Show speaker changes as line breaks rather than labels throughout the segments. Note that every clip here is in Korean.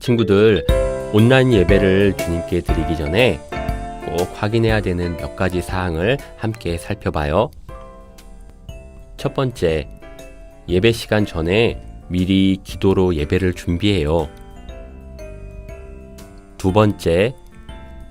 친구들, 온라인 예배를 주님께 드리기 전에 꼭 확인해야 되는 몇 가지 사항을 함께 살펴봐요. 첫 번째, 예배 시간 전에 미리 기도로 예배를 준비해요. 두 번째,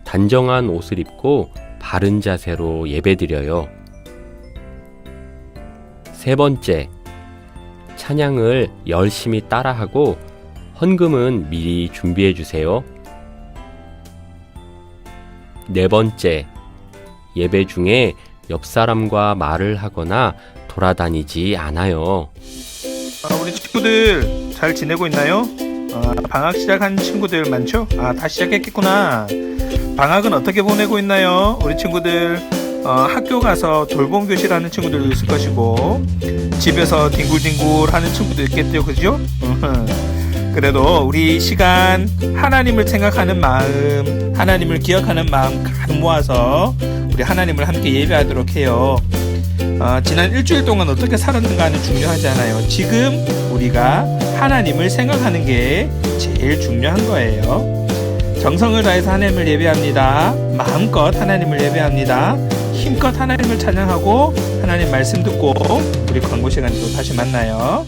단정한 옷을 입고 바른 자세로 예배드려요. 세 번째, 찬양을 열심히 따라하고 헌금은 미리 준비해 주세요. 네 번째, 예배 중에 옆 사람과 말을 하거나 돌아다니지 않아요.
우리 친구들 잘 지내고 있나요? 방학 시작한 친구들 많죠? 다 시작했겠구나. 방학은 어떻게 보내고 있나요? 우리 친구들 학교 가서 돌봄 교실 하는 친구들도 있을 것이고, 집에서 뒹굴뒹굴 하는 친구도 있겠죠, 그죠? 그래도 우리 시간 하나님을 생각하는 마음, 하나님을 기억하는 마음 가득 모아서 우리 하나님을 함께 예배하도록 해요. 지난 일주일 동안 어떻게 살았는가는 중요하잖아요. 지금 우리가 하나님을 생각하는 게 제일 중요한 거예요. 정성을 다해서 하나님을 예배합니다. 마음껏 하나님을 예배합니다. 힘껏 하나님을 찬양하고 하나님 말씀 듣고 우리 광고 시간 또 다시 만나요.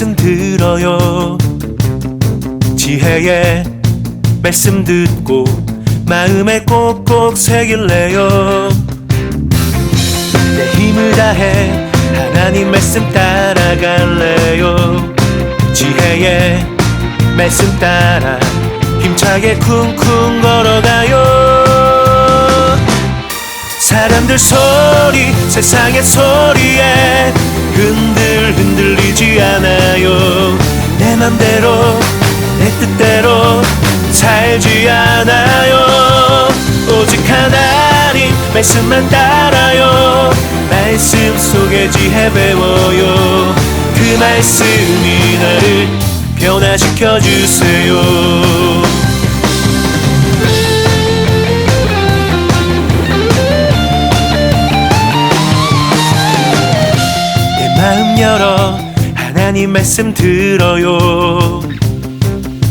말씀 들어요. 지혜의 말씀 듣고 마음에 꼭꼭 새길래요. 내 힘을 다해 하나님 말씀 따라갈래요. 지혜의 말씀 따라 힘차게 쿵쿵 걸어가요. 사람들 소리 세상의 소리에 흔들리지 않아요. 내 맘대로 내 뜻대로 살지 않아요. 오직 하나님 말씀만 따라요. 말씀 속에 지혜 배워요. 그 말씀이 나를 변화시켜 주세요. 마음 열어 하나님 말씀 들어요.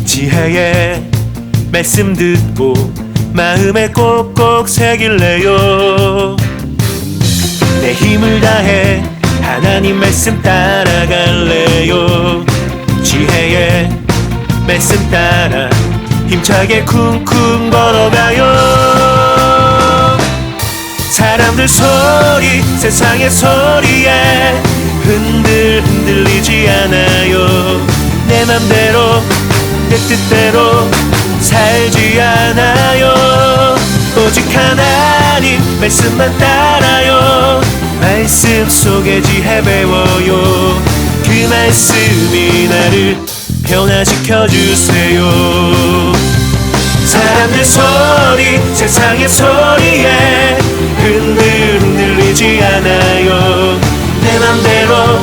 지혜의 말씀 듣고 마음에 꼭꼭 새길래요. 내 힘을 다해 하나님 말씀 따라갈래요. 지혜의 말씀 따라 힘차게 쿵쿵 걸어가요. 사람들 소리 세상의 소리에 흔들리지 않아요. 내 맘대로 내 뜻대로 살지 않아요. 오직 하나님 말씀만 따라요. 말씀 속에 지혜 배워요. 그 말씀이 나를 변화시켜 주세요. 사람들 소리 세상의 소리에 흔들리지 않아요. 내 맘대로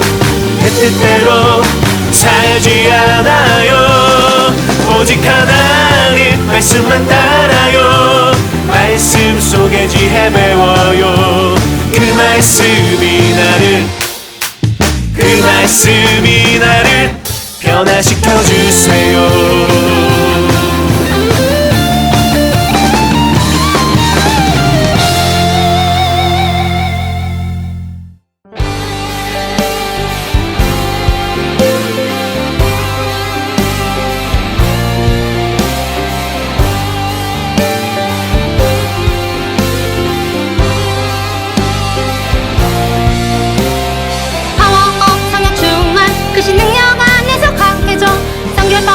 내 뜻대로 살지 않아요. 오직 하나님 말씀만 따라요. 말씀 속에 지혜 배워요. 그 말씀이 나를 변화시켜 주세요.
파워업 성령 충만 크신 능력 안에서 강해져 성결법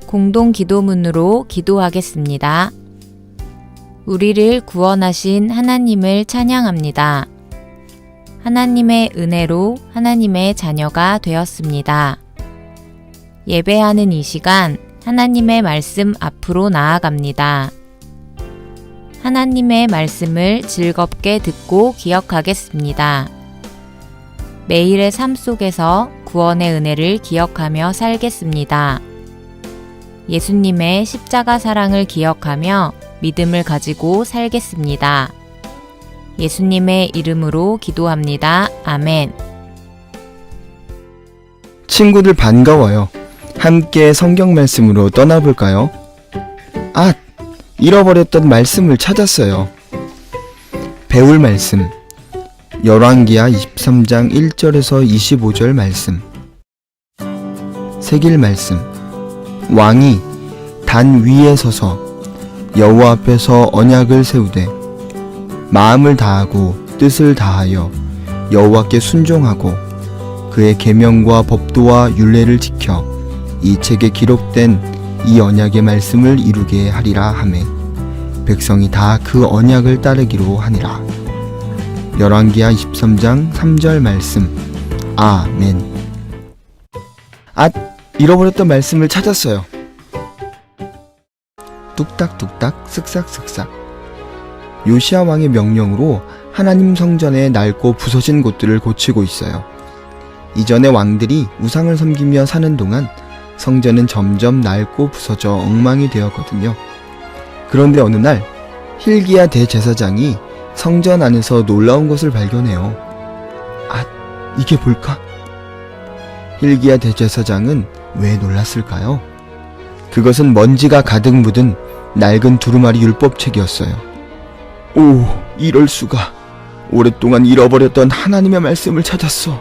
공동 기도문으로 기도하겠습니다. 우리를 구원하신 하나님을 찬양합니다. 하나님의 은혜로 하나님의 자녀가 되었습니다. 예배하는 이 시간 하나님의 말씀 앞으로 나아갑니다. 하나님의 말씀을 즐겁게 듣고 기억하겠습니다. 매일의 삶 속에서 구원의 은혜를 기억하며 살겠습니다. 예수님의 십자가 사랑을 기억하며 믿음을 가지고 살겠습니다. 예수님의 이름으로 기도합니다. 아멘.
친구들 반가워요. 함께 성경 말씀으로 떠나볼까요? 아! 잃어버렸던 말씀을 찾았어요. 배울 말씀. 열왕기하 23장 1절에서 25절 말씀. 새길 말씀. 왕이 단 위에 서서 여호와 앞에서 언약을 세우되 마음을 다하고 뜻을 다하여 여호와께 순종하고 그의 계명과 법도와 율례를 지켜 이 책에 기록된 이 언약의 말씀을 이루게 하리라 하매 백성이 다 그 언약을 따르기로 하니라. 열왕기하 23장 3절 말씀. 아멘. 아, 잃어버렸던 말씀을 찾았어요. 뚝딱뚝딱 쓱싹쓱싹. 요시야 왕의 명령으로 하나님 성전의 낡고 부서진 곳들을 고치고 있어요. 이전의 왕들이 우상을 섬기며 사는 동안 성전은 점점 낡고 부서져 엉망이 되었거든요. 그런데 어느 날 hil기야 대제사장이 성전 안에서 놀라운 것을 발견해요. 아, 이게 뭘까? hil기야 대제사장은 왜 놀랐을까요? 그것은 먼지가 가득 묻은 낡은 두루마리 율법책이었어요. 오, 이럴 수가. 오랫동안 잃어버렸던 하나님의 말씀을 찾았어.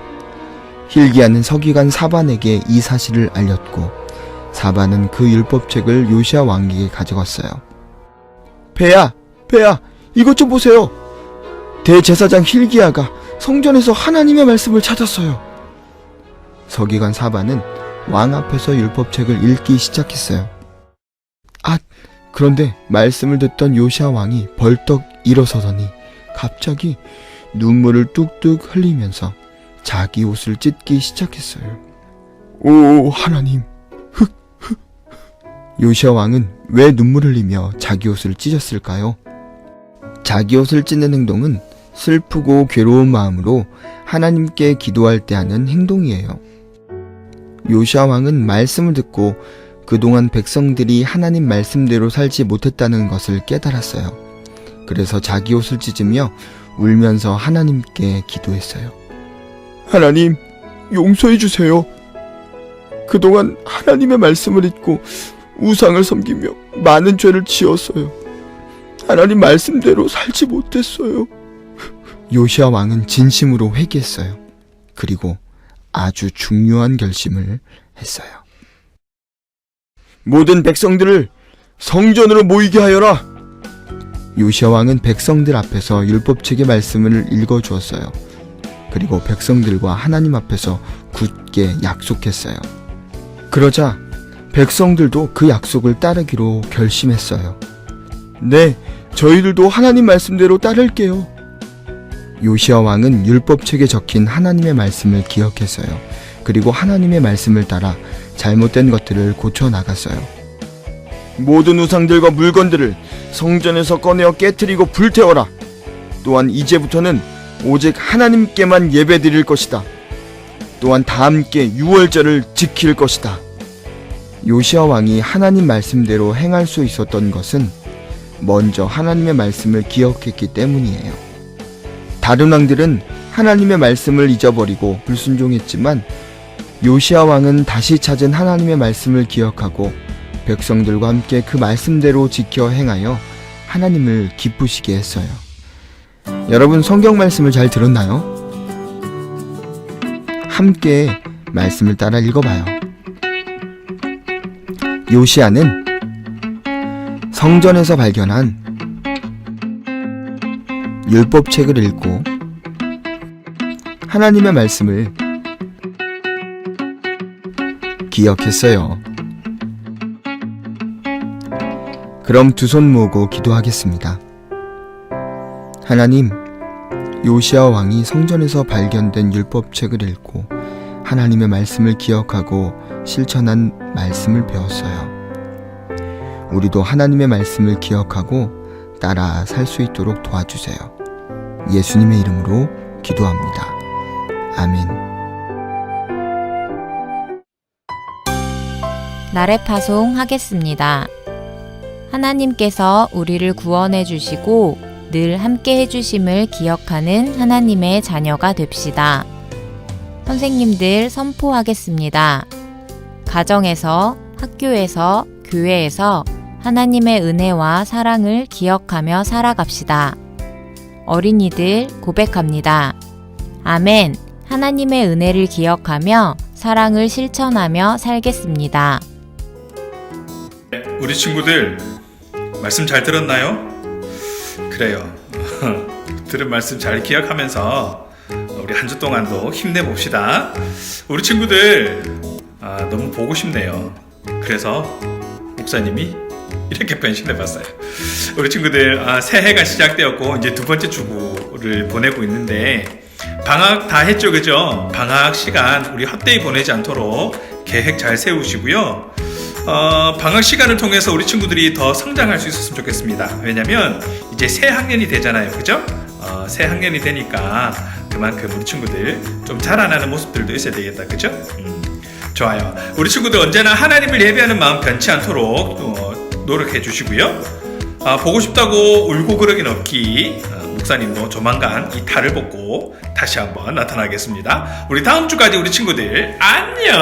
hil기야는 서기관 사반에게 이 사실을 알렸고 사반은 그 율법책을 요시야 왕에게 가져갔어요. 배야, 이것 좀 보세요. 대제사장 hil기야가 성전에서 하나님의 말씀을 찾았어요. 서기관 사반은 왕 앞에서 율법책을 읽기 시작했어요. 아, 그런데 말씀을 듣던 요시야 왕이 벌떡 일어서더니 갑자기 눈물을 뚝뚝 흘리면서 자기 옷을 찢기 시작했어요. 오, 하나님. 요시야 왕은 왜 눈물을 흘리며 자기 옷을 찢었을까요? 자기 옷을 찢는 행동은 슬프고 괴로운 마음으로 하나님께 기도할 때 하는 행동이에요. 요시야 왕은 말씀을 듣고 그동안 백성들이 하나님 말씀대로 살지 못했다는 것을 깨달았어요. 그래서 자기 옷을 찢으며 울면서 하나님께 기도했어요. 하나님, 용서해 주세요. 그동안 하나님의 말씀을 잊고 우상을 섬기며 많은 죄를 지었어요. 하나님 말씀대로 살지 못했어요. 요시야 왕은 진심으로 회개했어요. 그리고 아주 중요한 결심을 했어요. 모든 백성들을 성전으로 모이게 하여라. 요시야 왕은 백성들 앞에서 율법책의 말씀을 읽어주었어요. 그리고 백성들과 하나님 앞에서 굳게 약속했어요. 그러자 백성들도 그 약속을 따르기로 결심했어요. 네, 저희들도 하나님 말씀대로 따를게요. 요시야 왕은 율법책에 적힌 하나님의 말씀을 기억했어요. 그리고 하나님의 말씀을 따라 잘못된 것들을 고쳐나갔어요. 모든 우상들과 물건들을 성전에서 꺼내어 깨트리고 불태워라. 또한 이제부터는 오직 하나님께만 예배드릴 것이다. 또한 다 함께 유월절을 지킬 것이다. 요시야 왕이 하나님 말씀대로 행할 수 있었던 것은 먼저 하나님의 말씀을 기억했기 때문이에요. 다른 왕들은 하나님의 말씀을 잊어버리고 불순종했지만 요시야 왕은 다시 찾은 하나님의 말씀을 기억하고 백성들과 함께 그 말씀대로 지켜 행하여 하나님을 기쁘시게 했어요. 여러분, 성경 말씀을 잘 들었나요? 함께 말씀을 따라 읽어봐요. 요시야는 성전에서 발견한 율법책을 읽고 하나님의 말씀을 기억했어요. 그럼 두 손 모으고 기도하겠습니다. 하나님, 요시야 왕이 성전에서 발견된 율법책을 읽고 하나님의 말씀을 기억하고 실천한 말씀을 배웠어요. 우리도 하나님의 말씀을 기억하고 따라 살 수 있도록 도와주세요. 예수님의 이름으로 기도합니다. 아멘.
나래 파송하겠습니다. 하나님께서 우리를 구원해 주시고 늘 함께 해주심을 기억하는 하나님의 자녀가 됩시다. 선생님들 선포하겠습니다. 가정에서, 학교에서, 교회에서 하나님의 은혜와 사랑을 기억하며 살아갑시다. 어린이들 고백합니다. 아멘. 하나님의 은혜를 기억하며 사랑을 실천하며 살겠습니다.
우리 친구들 말씀 잘 들었나요? 그래요. 들은 말씀 잘 기억하면서 우리 한 주 동안도 힘내봅시다. 우리 친구들 너무 보고 싶네요. 그래서 목사님이 이렇게 변신해봤어요. 우리 친구들 새해가 시작되었고 이제 두 번째 주를 보내고 있는데 방학 다 했죠, 그죠? 방학 시간 우리 헛되이 보내지 않도록 계획 잘 세우시고요. 방학 시간을 통해서 우리 친구들이 더 성장할 수 있었으면 좋겠습니다. 왜냐면 이제 새 학년이 되잖아요, 그죠? 새 학년이 되니까 그만큼 우리 친구들 좀 자라나는 모습들도 있어야 되겠다, 그죠? 좋아요. 우리 친구들 언제나 하나님을 예배하는 마음 변치 않도록 노력해 주시고요. 보고 싶다고 울고 그러긴 없기. 목사님도 조만간 이 탈을 벗고 다시 한번 나타나겠습니다. 우리 다음 주까지 우리 친구들 안녕.